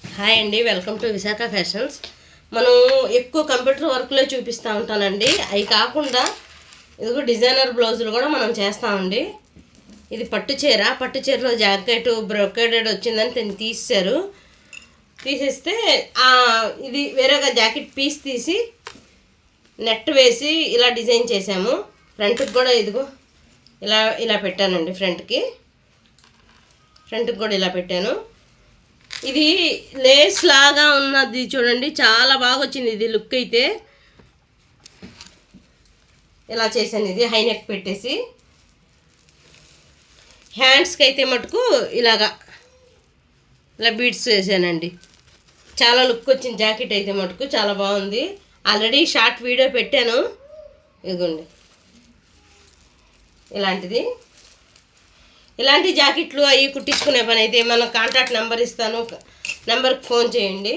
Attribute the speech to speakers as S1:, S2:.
S1: Hi అండి, welcome to Visakha fashions. మనం ఎక్కువ కంప్యూటర్ వర్క్లో చూపిస్తూ ఉంటానండి. అవి కాకుండా ఇదిగో డిజైనర్ బ్లౌజులు కూడా మనం చేస్తామండి. ఇది పట్టు చీరలో జాకెట్ బ్రొకేడెడ్ వచ్చిందని దీన్ని తీసేస్తే ఇది వేరేగా జాకెట్ పీస్ తీసి నెట్ వేసి ఇలా డిజైన్ చేసాము. ఫ్రంట్కి కూడా ఇదిగో ఇలా ఇలా పెట్టానండి. ఫ్రంట్కి కూడా ఇలా పెట్టాను. ఇది లేస్ లాగా ఉన్నది చూడండి, చాలా బాగా వచ్చింది. ఇది లుక్ అయితే ఇలా చేశాను. ఇది హై నెక్ పెట్టేసి హ్యాండ్స్కి అయితే మటుకు ఇలా బీడ్స్ వేసానండి. చాలా లుక్ వచ్చింది. జాకెట్ అయితే మటుకు చాలా బాగుంది. ఆల్రెడీ షార్ట్ వీడియో పెట్టాను. ఇదిగోండి ఇలాంటి జాకెట్లు అవి కుట్టించుకునే పని అయితే మన కాంటాక్ట్ నెంబర్ ఇస్తాను, నెంబర్కి ఫోన్ చేయండి.